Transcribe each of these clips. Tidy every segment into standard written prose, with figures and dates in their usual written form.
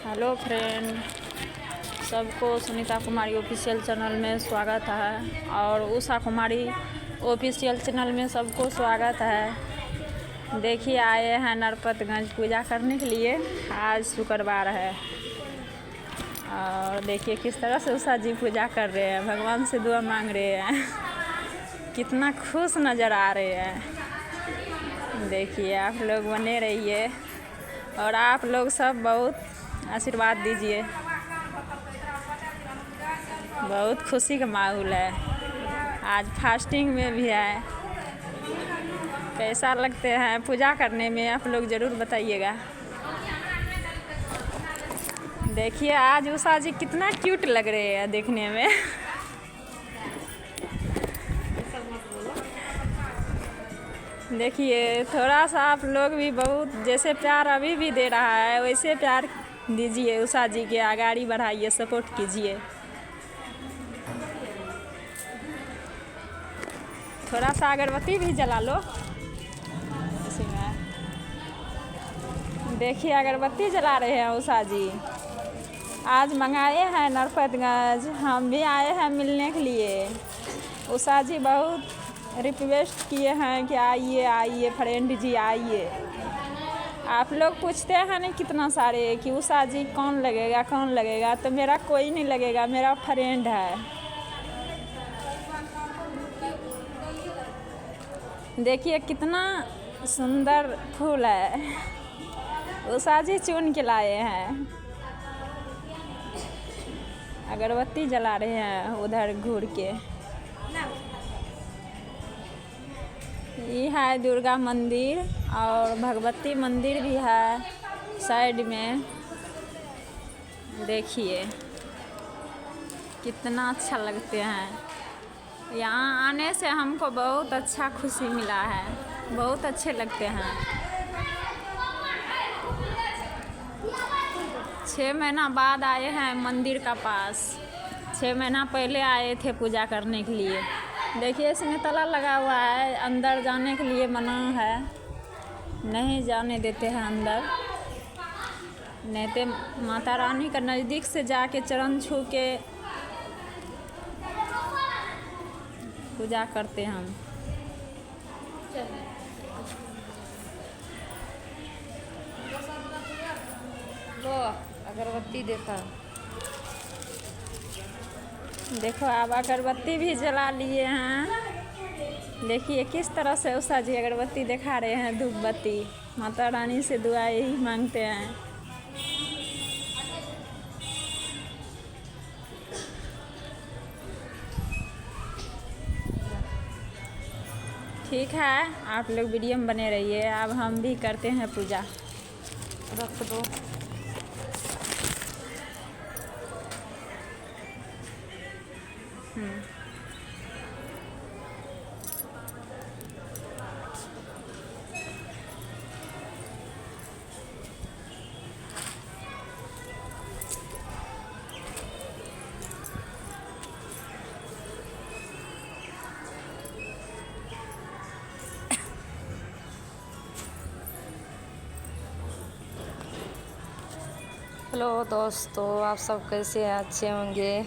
Hello friend, सबको सुनीता कुमारी official channel में स्वागत है और उषा कुमारी ऑफिशियल चैनल में सबको स्वागत है। देखिए आए हैं नरपतगंज पूजा करने के लिए। आज शुक्रवार है और देखिए किस तरह से उषा जी पूजा कर रहे हैं, भगवान से दुआ मांग रहे हैं। कितना खुश नज़र आ रहे हैं। देखिए आप लोग बने रहिए और आप लोग सब बहुत आशीर्वाद दीजिए। बहुत खुशी का माहौल है। आज फास्टिंग में भी है। कैसा लगते हैं पूजा करने में, आप लोग ज़रूर बताइएगा। देखिए आज उषा जी कितना क्यूट लग रहे हैं देखने में। देखिए थोड़ा सा आप लोग भी बहुत जैसे प्यार अभी भी दे रहा है वैसे प्यार दीजिए, उषा जी के आगाड़ी बढ़ाइए, सपोर्ट कीजिए। थोड़ा सा अगरबत्ती भी जला लो इसी में। देखिए अगरबत्ती जला रहे हैं उषा जी। आज मंगाए हैं नरपतगंज, हम भी आए हैं मिलने के लिए। उषा जी बहुत रिक्वेस्ट किए हैं कि आइए आइए फ्रेंड जी आइए। आप लोग पूछते हैं ना कितना सारे कि उषा जी कौन लगेगा, तो मेरा कोई नहीं लगेगा, मेरा फ्रेंड है। देखिए कितना सुंदर फूल है, उषा जी चुन के लाए हैं। अगरबत्ती जला रहे हैं उधर घूर के। ये है दुर्गा मंदिर और भगवती मंदिर भी है साइड में। देखिए कितना अच्छा लगते हैं। यहाँ आने से हमको बहुत अच्छा खुशी मिला है, बहुत अच्छे लगते हैं। 6 महीना बाद आए हैं मंदिर का पास। 6 महीना पहले आए थे पूजा करने के लिए। देखिए इसमें ताला लगा हुआ है, अंदर जाने के लिए मना है, नहीं जाने देते हैं अंदर। नहीं तो माता रानी का नज़दीक से जाके चरण छू के पूजा करते हैं हम। लो अगरबत्ती देखा। देखो आप अगरबत्ती भी जला लिए हैं। देखिए किस तरह से उषा जी अगरबत्ती दिखा रहे हैं, धूप बत्ती। माता रानी से दुआ यही मांगते हैं। ठीक है, आप लोग वीडियो में बने रहिए। अब हम भी करते हैं पूजा। रख दो। हेलो दोस्तों, आप सब कैसे हैं? अच्छे होंगे।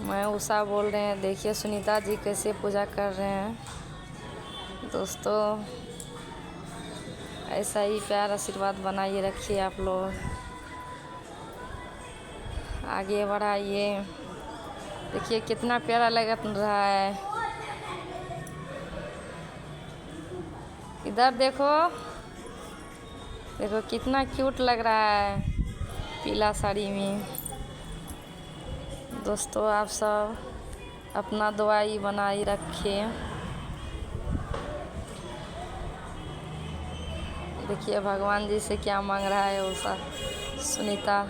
मैं उषा बोल रहे हैं। देखिए सुनीता जी कैसे पूजा कर रहे हैं। दोस्तों ऐसा ही प्यार आशीर्वाद बनाइए रखिए, आप लोग आगे बढ़ाइए। देखिए कितना प्यारा लग रहा है। इधर देखो, देखो कितना क्यूट लग रहा है पीला साड़ी में। दोस्तों आप सब अपना दुआई बनाई रखिए। देखिए भगवान जी से क्या मांग रहा है उषा सुनीता।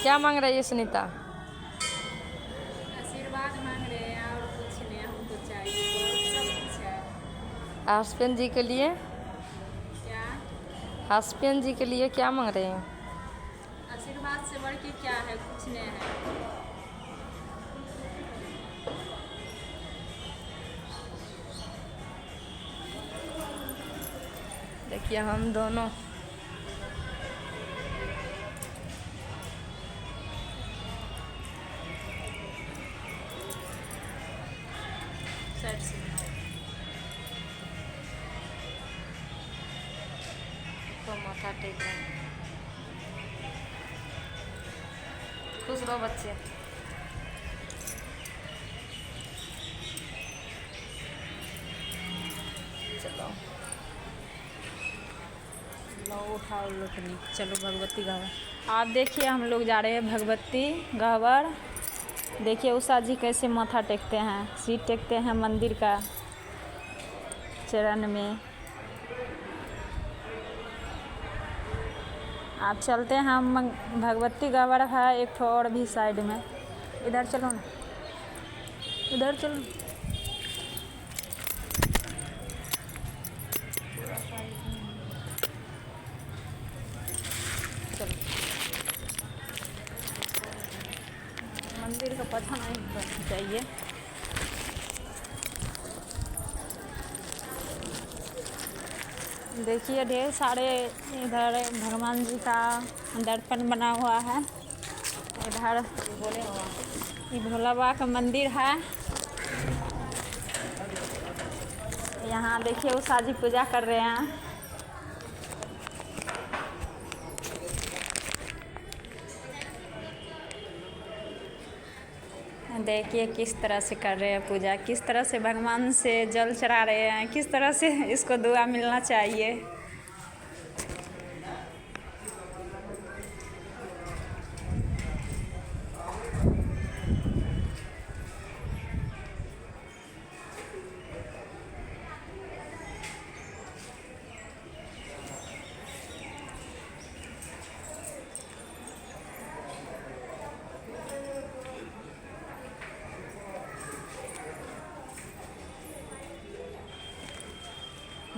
क्या मांग रही है सुनीता? आशीर्वाद मांग रहे हैं और कुछ नहीं हमको चाहिए, सब कुछ है। हस्बैंड जी के लिए, क्या हस्बैंड जी के लिए क्या मांग रहे हैं? आशीर्वाद से बढ़ के क्या है, कुछ नहीं है। देखिए हम दोनों तो माथा टेक रहे हैं। खुश रहो बच्चे। चलो लो उठाओ लोटनी, चलो भगवती गहवर। आप देखिए हम लोग जा रहे हैं भगवती गहवर। देखिए उषा जी कैसे माथा टेकते हैं, सिर टेकते हैं मंदिर का चरण में। आप चलते हैं हम भगवती गहवर है एक ठो और भी साइड में। इधर चलो ना, इधर चलो। चलो मंदिर का पता नहीं चाहिए। देखिए ढेर सारे इधर भगवान जी का दर्पण बना हुआ है। इधर भोला बाबा का मंदिर है। यहाँ देखिए उषा जी पूजा कर रहे हैं। देखिए किस तरह से कर रहे हैं पूजा, किस तरह से भगवान से जल चढ़ा रहे हैं, किस तरह से इसको दुआ मिलना चाहिए।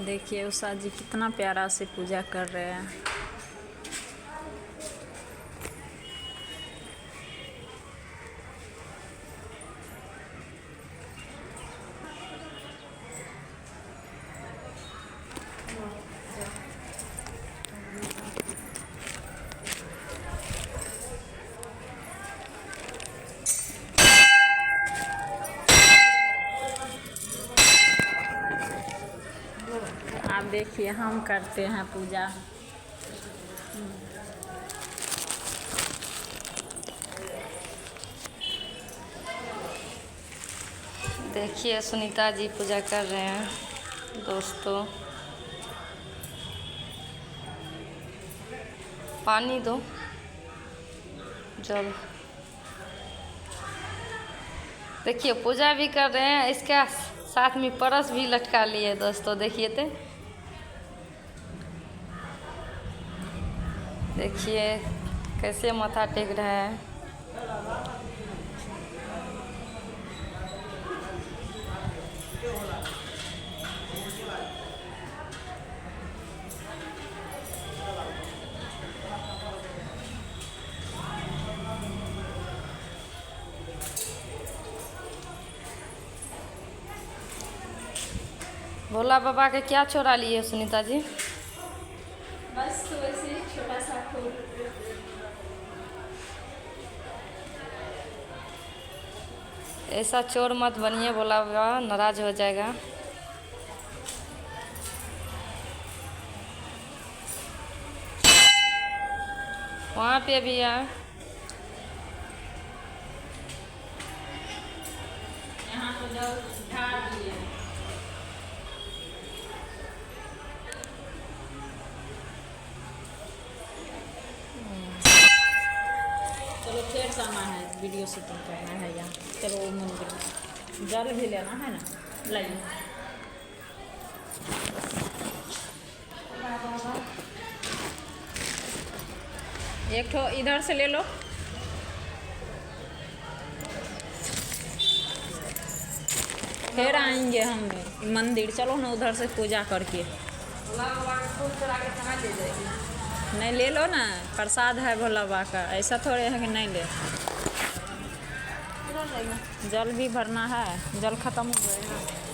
देखिए उषा जी कितना प्यारा से पूजा कर रहे हैं। आप देखिए हम करते हैं पूजा। देखिए सुनीता जी पूजा कर रहे हैं दोस्तों। पानी दो, जल। देखिए पूजा भी कर रहे हैं, इसके साथ में परस भी लटका लिए दोस्तों। देखिए तो देखिए कैसे माथा टेक रहे हैं। भोला बाबा के क्या चोरा लिए सुनीता जी? बस तो वैसे छोटा सा फूल। ऐसा चोर मत बनिए, भोला बाबा नाराज हो जाएगा। वहाँ पे भी है। यहाँ तो जल ढार दिए। चलो फिर जाना है, वीडियो शूटिंग करना है यहाँ। चलो वो मंदिर में जल भी लेना है ना, लाइए। एक ठो इधर से ले लो। फिर आएंगे हम मंदिर। चलो ना उधर से पूजा करके। नहीं ले लो ना, प्रसाद है भोला बाबा का, ऐसा थोड़े है कि नहीं ले। जल भी भरना है, जल खत्म हो गया है।